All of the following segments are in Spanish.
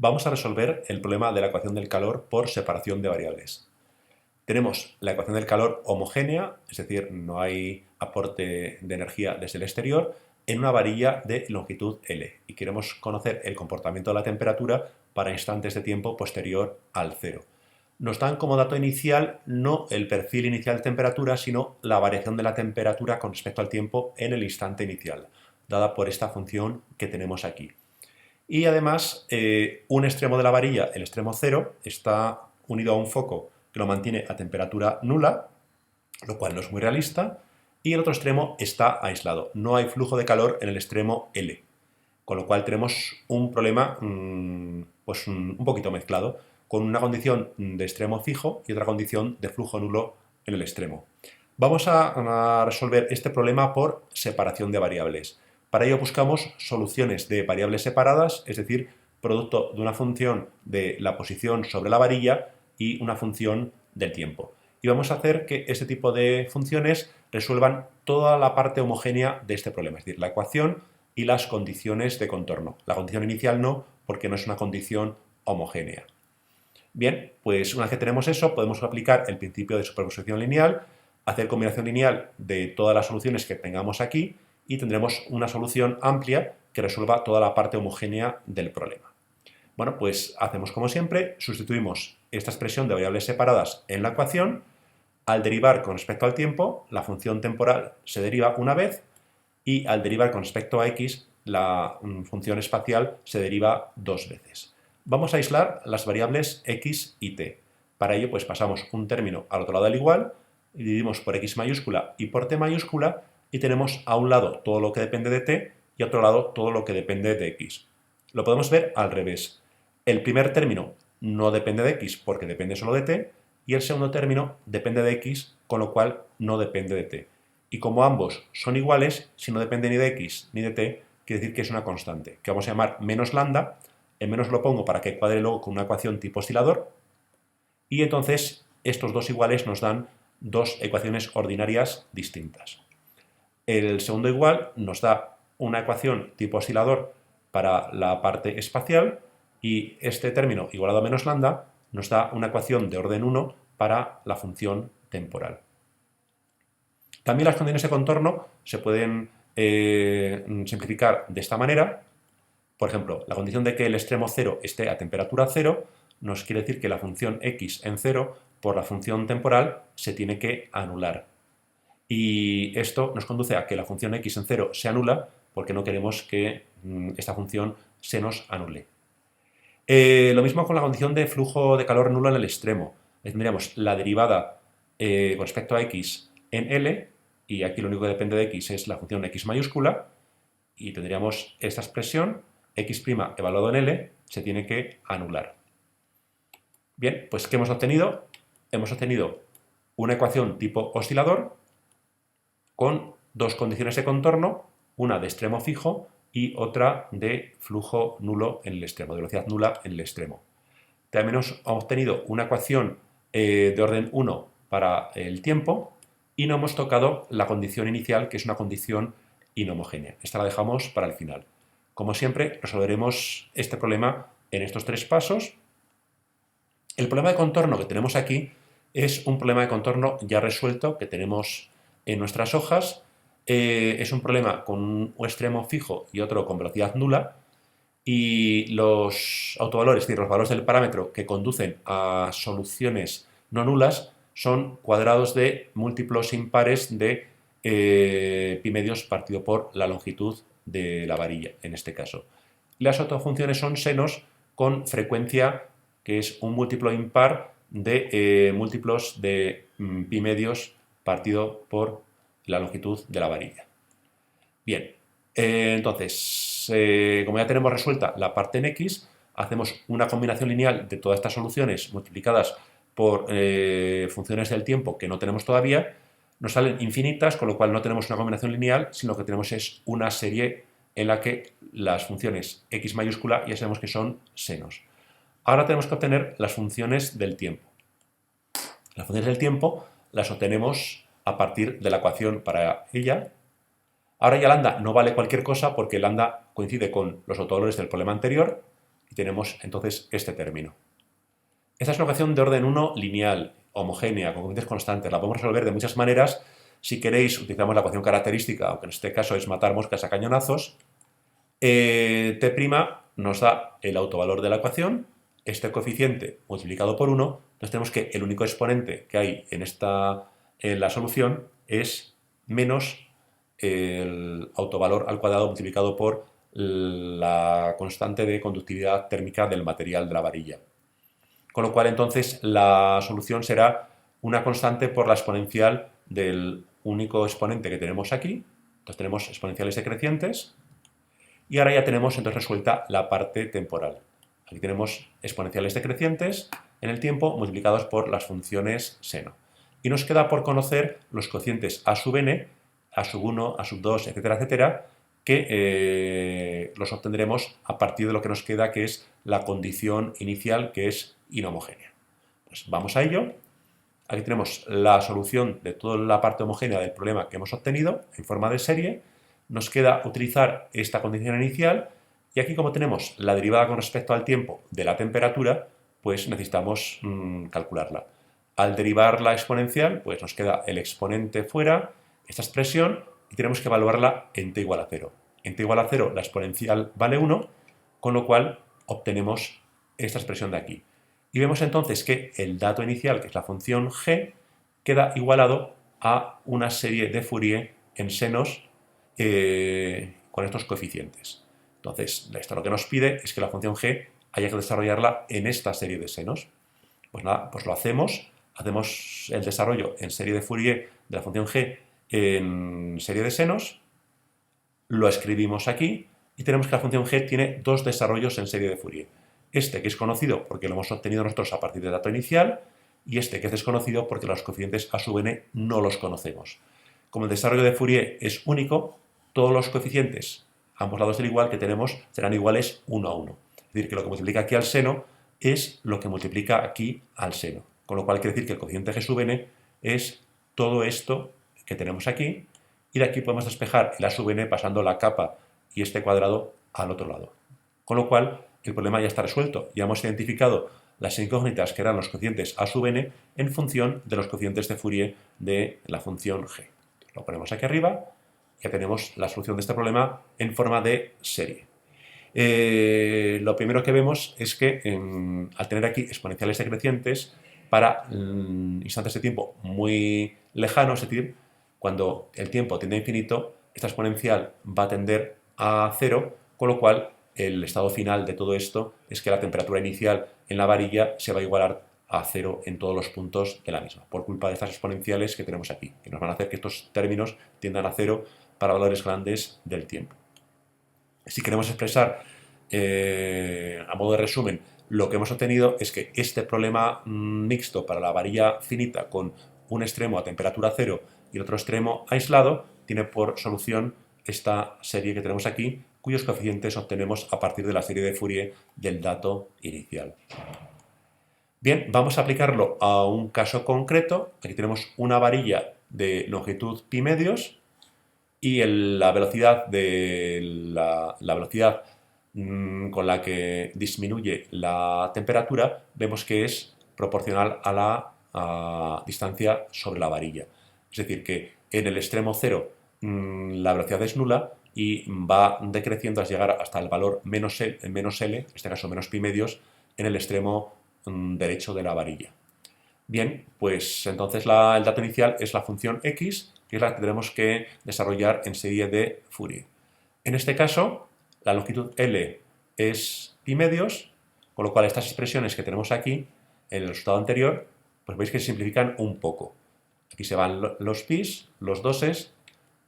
Vamos a resolver el problema de la ecuación del calor por separación de variables. Tenemos la ecuación del calor homogénea, es decir, no hay aporte de energía desde el exterior, en una varilla de longitud L y queremos conocer el comportamiento de la temperatura para instantes de tiempo posterior al cero. Nos dan como dato inicial no el perfil inicial de temperatura, sino la variación de la temperatura con respecto al tiempo en el instante inicial, dada por esta función que tenemos aquí. Y además, un extremo de la varilla, el extremo cero, está unido a un foco que lo mantiene a temperatura nula, lo cual no es muy realista, y el otro extremo está aislado. No hay flujo de calor en el extremo L, con lo cual tenemos un problema pues un poquito mezclado, con una condición de extremo fijo y otra condición de flujo nulo en el extremo. Vamos a resolver este problema por separación de variables. Para ello buscamos soluciones de variables separadas, es decir, producto de una función de la posición sobre la varilla y una función del tiempo. Y vamos a hacer que este tipo de funciones resuelvan toda la parte homogénea de este problema, es decir, la ecuación y las condiciones de contorno. La condición inicial no, porque no es una condición homogénea. Bien, pues una vez que tenemos eso, podemos aplicar el principio de superposición lineal, hacer combinación lineal de todas las soluciones que tengamos aquí y tendremos una solución amplia que resuelva toda la parte homogénea del problema. Bueno, pues hacemos como siempre, sustituimos esta expresión de variables separadas en la ecuación. Al derivar con respecto al tiempo, la función temporal se deriva una vez y al derivar con respecto a x, la función espacial se deriva dos veces. Vamos a aislar las variables x y t. Para ello, pues pasamos un término al otro lado del igual, y dividimos por x mayúscula y por t mayúscula, y tenemos a un lado todo lo que depende de t y a otro lado todo lo que depende de x. Lo podemos ver al revés. El primer término no depende de x porque depende solo de t, y el segundo término depende de x, con lo cual no depende de t. Y como ambos son iguales, si no depende ni de x ni de t, quiere decir que es una constante, que vamos a llamar menos lambda. El menos lo pongo para que cuadre luego con una ecuación tipo oscilador, y entonces estos dos iguales nos dan dos ecuaciones ordinarias distintas. El segundo igual nos da una ecuación tipo oscilador para la parte espacial, y este término igualado a menos lambda nos da una ecuación de orden 1 para la función temporal. También las condiciones de contorno se pueden simplificar de esta manera. Por ejemplo, la condición de que el extremo 0 esté a temperatura 0 nos quiere decir que la función x en 0 por la función temporal se tiene que anular. Y esto nos conduce a que la función x en 0 se anula porque no queremos que esta función se nos anule. Lo mismo con la condición de flujo de calor nulo en el extremo. Tendríamos la derivada con respecto a x en L, y aquí lo único que depende de x es la función x mayúscula, y tendríamos esta expresión, x' evaluado en L, se tiene que anular. Bien, pues ¿qué hemos obtenido? Hemos obtenido una ecuación tipo oscilador con dos condiciones de contorno, una de extremo fijo y otra de flujo nulo en el extremo, de velocidad nula en el extremo. También hemos obtenido una ecuación de orden 1 para el tiempo, y no hemos tocado la condición inicial, que es una condición inhomogénea. Esta la dejamos para el final. Como siempre, resolveremos este problema en estos tres pasos. El problema de contorno que tenemos aquí es un problema de contorno ya resuelto que tenemos en nuestras hojas. Es un problema con un extremo fijo y otro con velocidad nula, y los autovalores, es decir, los valores del parámetro que conducen a soluciones no nulas son cuadrados de múltiplos impares de pi medios partido por la longitud de la varilla, en este caso. Las autofunciones son senos con frecuencia, que es un múltiplo impar de múltiplos de pi medios partido por la longitud de la varilla. Bien, entonces, como ya tenemos resuelta la parte en x, hacemos una combinación lineal de todas estas soluciones multiplicadas por funciones del tiempo que no tenemos todavía. Nos salen infinitas, con lo cual no tenemos una combinación lineal, sino que tenemos es una serie en la que las funciones x mayúscula ya sabemos que son senos. Ahora tenemos que obtener las funciones del tiempo. Las funciones del tiempo las obtenemos a partir de la ecuación para ella. Ahora ya lambda no vale cualquier cosa porque lambda coincide con los autovalores del problema anterior, y tenemos entonces este término. Esta es una ecuación de orden 1 lineal, homogénea, con coeficientes constantes. La podemos resolver de muchas maneras. Si queréis, utilizamos la ecuación característica, aunque en este caso es matar moscas a cañonazos. T' nos da el autovalor de la ecuación, este coeficiente multiplicado por 1, entonces tenemos que el único exponente que hay en la solución es menos el autovalor al cuadrado multiplicado por la constante de conductividad térmica del material de la varilla. Con lo cual, entonces, la solución será una constante por la exponencial del único exponente que tenemos aquí. Entonces tenemos exponenciales decrecientes. Y ahora ya tenemos entonces resuelta la parte temporal. Aquí tenemos exponenciales decrecientes en el tiempo multiplicados por las funciones seno. Y nos queda por conocer los cocientes a sub n, a sub 1, a sub 2, etcétera, etcétera, que los obtendremos a partir de lo que nos queda, que es la condición inicial, que es inhomogénea. Pues vamos a ello. Aquí tenemos la solución de toda la parte homogénea del problema que hemos obtenido en forma de serie. Nos queda utilizar esta condición inicial y aquí, como tenemos la derivada con respecto al tiempo de la temperatura, pues necesitamos calcularla. Al derivar la exponencial, pues nos queda el exponente fuera, esta expresión, y tenemos que evaluarla en t igual a 0. En t igual a 0 la exponencial vale 1, con lo cual obtenemos esta expresión de aquí. Y vemos entonces que el dato inicial, que es la función g, queda igualado a una serie de Fourier en senos con estos coeficientes. Entonces, esto lo que nos pide es que la función g haya que desarrollarla en esta serie de senos. Pues nada, pues lo hacemos el desarrollo en serie de Fourier de la función g en serie de senos, lo escribimos aquí y tenemos que la función g tiene dos desarrollos en serie de Fourier. Este que es conocido porque lo hemos obtenido nosotros a partir del dato inicial y este que es desconocido porque los coeficientes a sub n no los conocemos. Como el desarrollo de Fourier es único, todos los coeficientes a ambos lados del igual que tenemos serán iguales 1 a 1. Es decir, que lo que multiplica aquí al seno es lo que multiplica aquí al seno. Con lo cual quiere decir que el cociente g sub n es todo esto que tenemos aquí, y de aquí podemos despejar el a sub n pasando la capa y este cuadrado al otro lado. Con lo cual, el problema ya está resuelto. Ya hemos identificado las incógnitas que eran los cocientes a sub n en función de los cocientes de Fourier de la función g. Lo ponemos aquí arriba, ya tenemos la solución de este problema en forma de serie. Lo primero que vemos es que al tener aquí exponenciales decrecientes para instantes de tiempo muy lejanos, es decir, cuando el tiempo tiende a infinito, esta exponencial va a tender a 0, con lo cual el estado final de todo esto es que la temperatura inicial en la varilla se va a igualar a 0 en todos los puntos de la misma, por culpa de estas exponenciales que tenemos aquí, que nos van a hacer que estos términos tiendan a 0 para valores grandes del tiempo. Si queremos expresar a modo de resumen, lo que hemos obtenido es que este problema mixto para la varilla finita con un extremo a temperatura 0 y el otro extremo aislado tiene por solución esta serie que tenemos aquí, cuyos coeficientes obtenemos a partir de la serie de Fourier del dato inicial. Bien, vamos a aplicarlo a un caso concreto. Aquí tenemos una varilla de longitud pi medios y la velocidad con la que disminuye la temperatura vemos que es proporcional a la distancia sobre la varilla. Es decir, que en el extremo 0 la velocidad es nula y va decreciendo hasta llegar hasta el valor menos L, en este caso menos pi medios, en el extremo derecho de la varilla. Bien, pues entonces el dato inicial es la función x, que es la que tenemos que desarrollar en serie de Fourier. En este caso, la longitud L es pi medios, con lo cual estas expresiones que tenemos aquí, en el resultado anterior, pues veis que se simplifican un poco. Aquí se van los pis, los doses,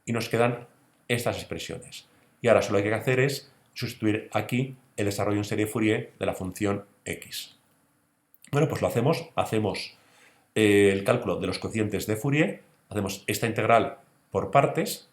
y nos quedan estas expresiones. Y ahora solo hay que hacer es sustituir aquí el desarrollo en serie de Fourier de la función x. Bueno, pues lo hacemos el cálculo de los cocientes de Fourier, hacemos esta integral por partes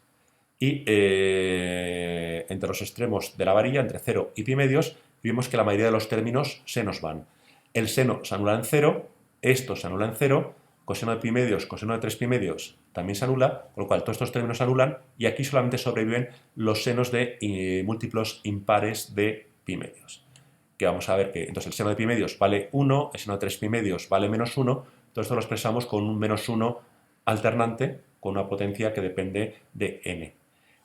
y entre los extremos de la varilla, entre 0 y pi medios, vemos que la mayoría de los términos se nos van. El seno se anula en 0, esto se anula en 0, coseno de pi medios, coseno de 3 pi medios también se anula, con lo cual todos estos términos se anulan y aquí solamente sobreviven los senos de múltiplos impares de pi medios. que vamos a ver que entonces el seno de pi medios vale 1, el seno de 3 pi medios vale menos 1, todo esto lo expresamos con un menos 1 alternante con una potencia que depende de n.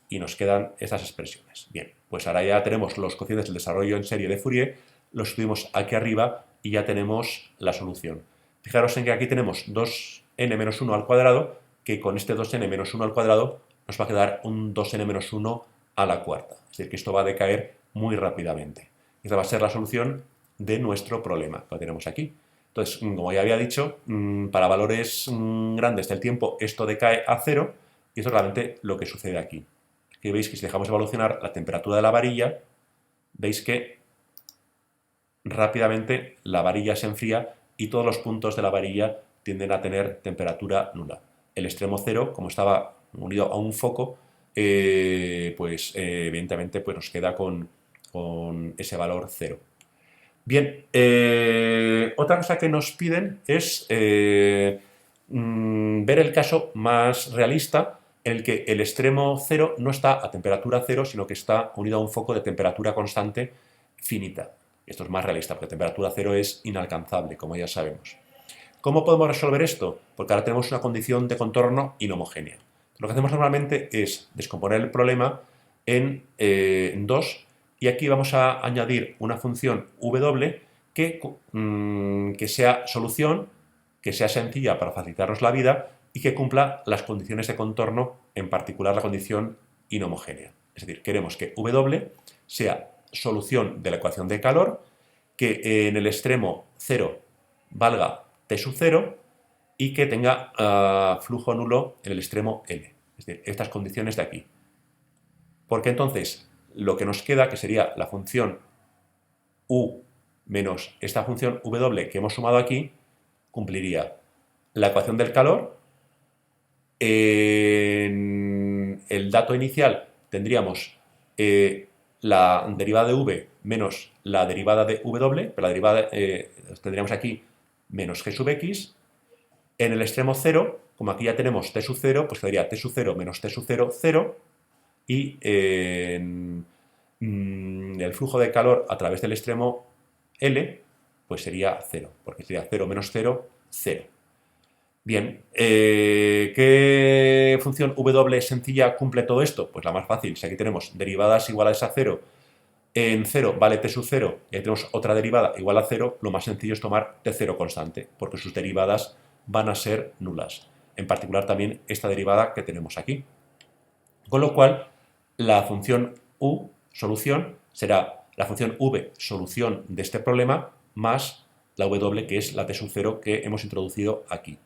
Y nos quedan estas expresiones. Bien, pues ahora ya tenemos los cocientes del desarrollo en serie de Fourier, los subimos aquí arriba y ya tenemos la solución. Fijaros en que aquí tenemos 2n menos 1 al cuadrado, que con este 2n menos 1 al cuadrado nos va a quedar un 2n menos 1 a la cuarta. Es decir, que esto va a decaer muy rápidamente. Esta va a ser la solución de nuestro problema que lo tenemos aquí. Entonces, como ya había dicho, para valores grandes del tiempo esto decae a 0 y esto es realmente lo que sucede aquí. Que veis que si dejamos evolucionar la temperatura de la varilla, veis que rápidamente la varilla se enfría y todos los puntos de la varilla tienden a tener temperatura nula. El extremo cero, como estaba unido a un foco, evidentemente pues nos queda con ese valor cero. Bien, otra cosa que nos piden es ver el caso más realista en el que el extremo cero no está a temperatura cero, sino que está unido a un foco de temperatura constante finita. Esto es más realista, porque temperatura cero es inalcanzable, como ya sabemos. ¿Cómo podemos resolver esto? Porque ahora tenemos una condición de contorno inhomogénea. Lo que hacemos normalmente es descomponer el problema en dos, y aquí vamos a añadir una función w que sea solución, que sea sencilla para facilitarnos la vida y que cumpla las condiciones de contorno, en particular la condición inhomogénea. Es decir, queremos que w sea solución de la ecuación de calor, que en el extremo 0 valga T sub 0 y que tenga flujo nulo en el extremo L. Es decir, estas condiciones de aquí. Porque entonces lo que nos queda, que sería la función U menos esta función W que hemos sumado aquí, cumpliría la ecuación del calor. En el dato inicial tendríamos la derivada de V menos la derivada de W, pero la derivada tendríamos aquí menos g sub x. En el extremo 0, como aquí ya tenemos t sub 0, pues quedaría t sub 0 menos t sub 0, 0. Y el flujo de calor a través del extremo L, pues sería 0, porque sería 0 menos 0, 0. Bien, ¿qué función W sencilla cumple todo esto? Pues la más fácil. Si aquí tenemos derivadas iguales a 0, en 0 vale t sub 0 y ahí tenemos otra derivada igual a 0, lo más sencillo es tomar t0 constante, porque sus derivadas van a ser nulas. En particular también esta derivada que tenemos aquí. Con lo cual, la función U, solución, será la función V, solución de este problema, más la W, que es la t sub 0 que hemos introducido aquí.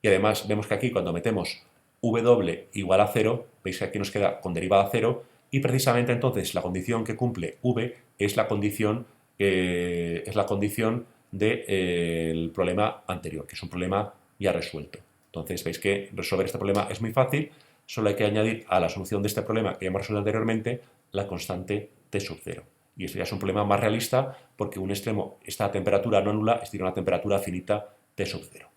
Y además vemos que aquí cuando metemos W igual a 0, veis que aquí nos queda con derivada 0, y precisamente entonces la condición que cumple V es la condición del problema anterior, que es un problema ya resuelto. Entonces veis que resolver este problema es muy fácil, solo hay que añadir a la solución de este problema que ya hemos resuelto anteriormente la constante T sub 0. Y esto ya es un problema más realista porque un extremo está a temperatura no nula, es decir, una temperatura finita T sub 0.